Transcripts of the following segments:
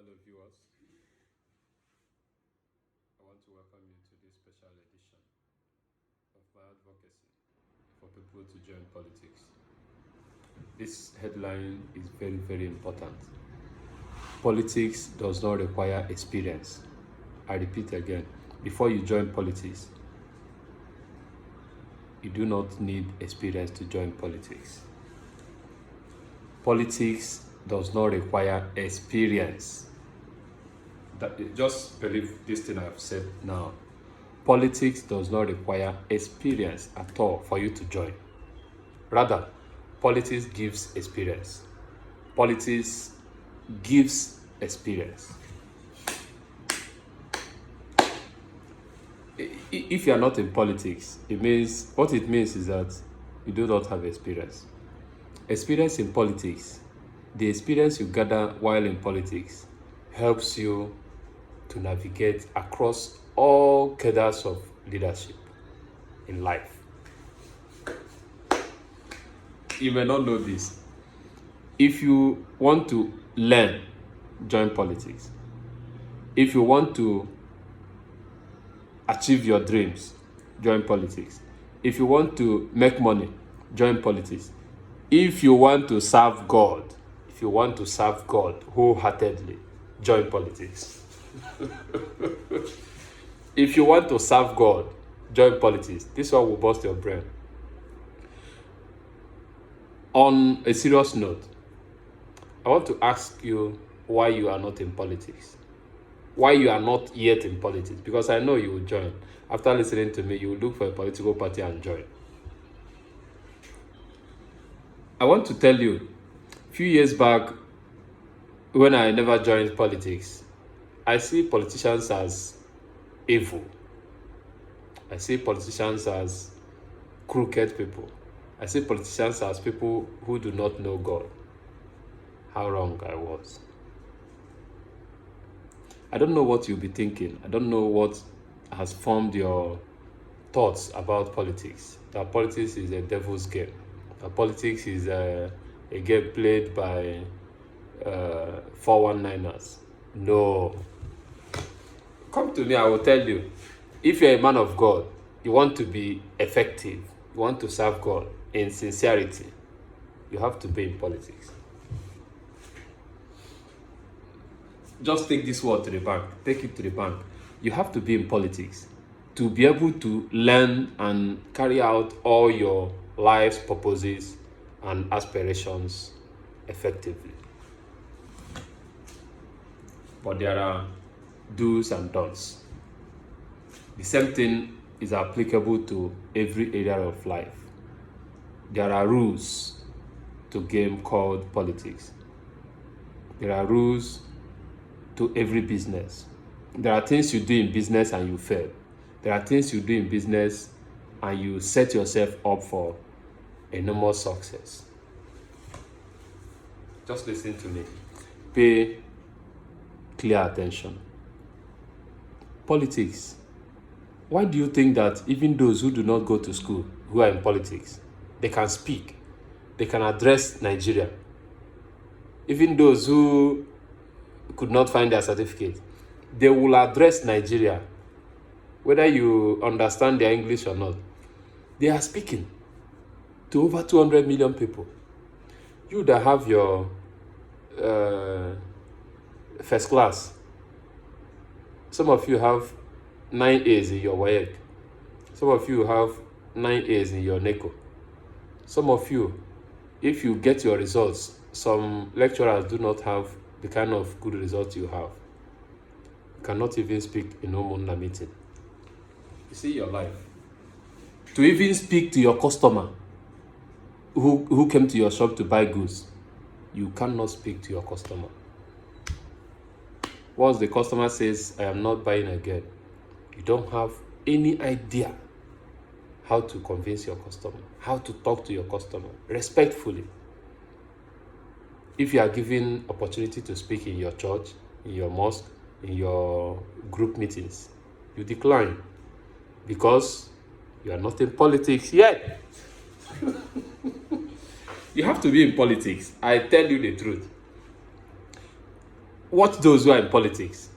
fellow viewers. I want to welcome you to this special edition of my advocacy for people to join politics. This headline is very, very important. Politics does not require experience. I repeat again, before you join politics, you do not need experience to join politics. Politics does not require experience. Just believe this thing I've said now. Politics does not require experience at all for you to join. Rather, politics gives experience. Politics gives experience. If you are not in politics, what it means is that you do not have experience. Experience in politics, the experience you gather while in politics, helps you to navigate across all cadres of leadership in life. You may not know this. If you want to learn, join politics. If you want to achieve your dreams, join politics. If you want to make money, join politics. If you want to serve God, wholeheartedly, join politics. If you want to serve God, join politics. This one will bust your brain. On a serious note, I want to ask you why you are not in politics. Why you are not yet in politics. Because I know you will join. After listening to me, you will look for a political party and join. I want to tell you, a few years back, when I never joined politics, I see politicians as evil. I see politicians as crooked people. I see politicians as people who do not know God. How wrong I was. I don't know what you'll be thinking. I don't know what has formed your thoughts about politics. That politics is a devil's game. That politics is a game played by 419ers. No. Come to me, I will tell you. If you're a man of God, you want to be effective, you want to serve God in sincerity, you have to be in politics. Just take this word to the bank. Take it to the bank. You have to be in politics to be able to learn and carry out all your life's purposes and aspirations effectively. But there are do's and don'ts. The same thing is applicable to every area of life. There are rules to a game called politics. There are rules to every business. There are things you do in business and you fail. There are things you do in business and you set yourself up for enormous success. Just listen to me. Pay clear attention. Politics. Why do you think that even those who do not go to school, who are in politics, they can speak, they can address Nigeria? Even those who could not find their certificate, they will address Nigeria, whether you understand their English or not. They are speaking to over 200 million people. You that have your first class, some of you have 9 A's in your WAEC. Some of you have 9 A's in your NECO. Some of you, if you get your results, some lecturers do not have the kind of good results you have. You cannot even speak in Omonla meeting. You see your life. To even speak to your customer who came to your shop to buy goods, you cannot speak to your customer. Once the customer says, I am not buying again, you don't have any idea how to convince your customer, how to talk to your customer respectfully. If you are given opportunity to speak in your church, in your mosque, in your group meetings, you decline because you are not in politics yet. You have to be in politics. I tell you the truth. watch those who are in politics.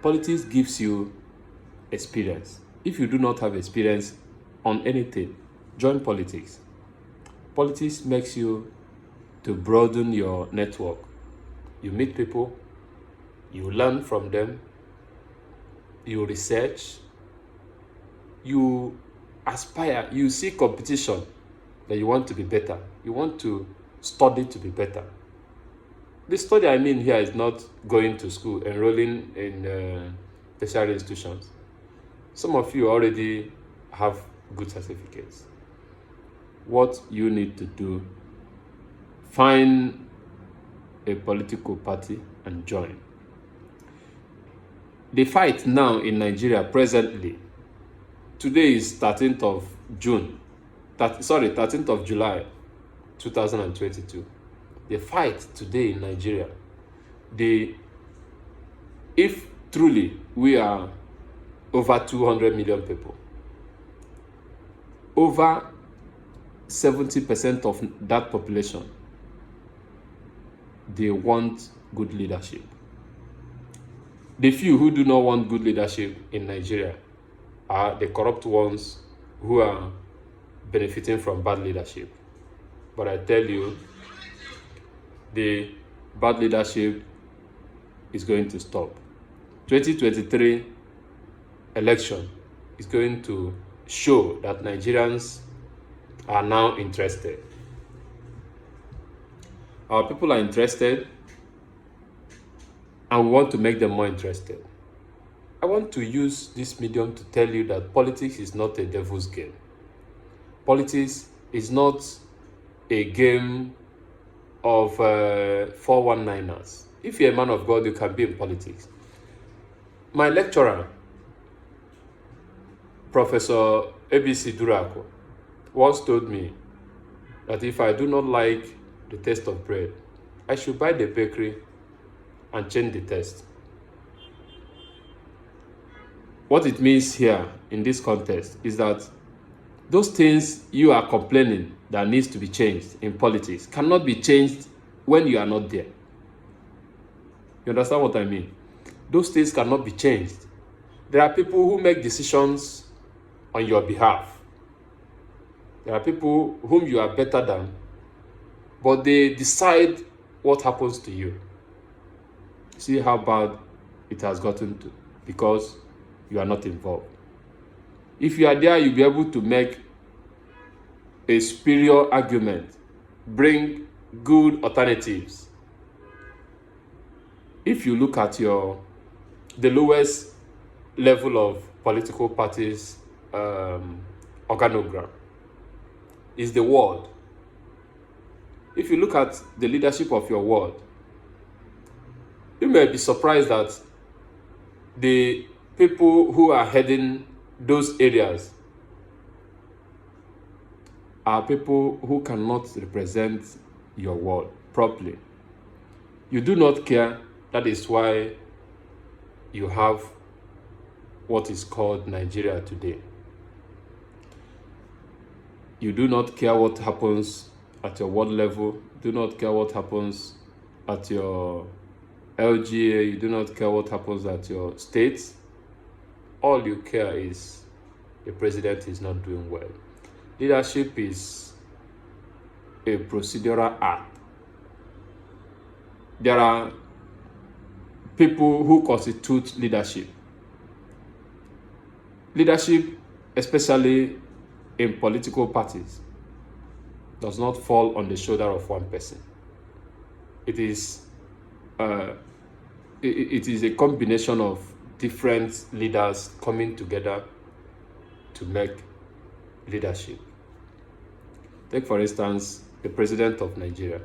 Politics gives you experience. If you do not have experience on anything, join politics. Politics makes you to broaden your network. You meet people, you learn from them, you research, you aspire, you see competition that you want to be better. You want to study to be better. The study I mean here is not going to school, enrolling in tertiary institutions. Some of you already have good certificates. What you need to do, find a political party and join. The fight now in Nigeria presently, today is 13th of June, 13th of July 2022. The fight today in Nigeria, if truly we are over 200 million people, over 70% of that population, they want good leadership. The few who do not want good leadership in Nigeria are the corrupt ones who are benefiting from bad leadership. But I tell you, the bad leadership is going to stop. 2023 election is going to show that Nigerians are now interested. Our people are interested, and we want to make them more interested. I want to use this medium to tell you that politics is not a devil's game. Politics is not a game of 419ers. If you're a man of God, you can be in politics. My lecturer, Professor ABC Durako, once told me that if I do not like the taste of bread, I should buy the bakery and change the taste. What it means here in this context is that those things you are complaining that needs to be changed in politics cannot be changed when you are not there. You understand what I mean? Those things cannot be changed. There are people who make decisions on your behalf. There are people whom you are better than, but they decide what happens to you. See how bad it has gotten to, because you are not involved. If you are there, you'll be able to make a superior argument, bring good alternatives. If you look at the lowest level of political parties organogram is the ward. If you look at the leadership of your ward, you may be surprised that the people who are heading those areas are people who cannot represent your ward properly. You do not care. That is why you have what is called Nigeria today. You do not care what happens at your ward level. You do not care what happens at your LGA. You do not care what happens at your state. All you care is the president is not doing well. Leadership is a procedural act. There are people who constitute leadership. Leadership, especially in political parties, does not fall on the shoulder of one person. It is a combination of different leaders coming together to make leadership. Take, for instance, the president of Nigeria.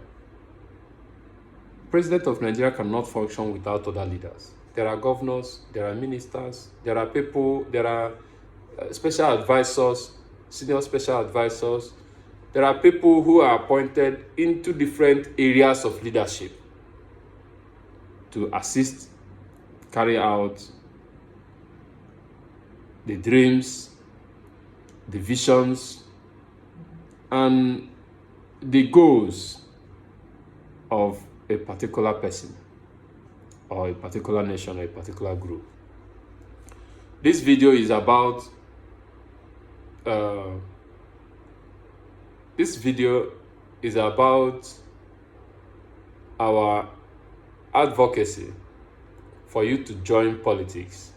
President of Nigeria cannot function without other leaders. There are governors, there are ministers, there are people, there are special advisors, senior special advisors. There are people who are appointed into different areas of leadership to assist, carry out the dreams, the visions, and the goals of a particular person. or a particular nation or a particular group. This video is about our advocacy for you to join politics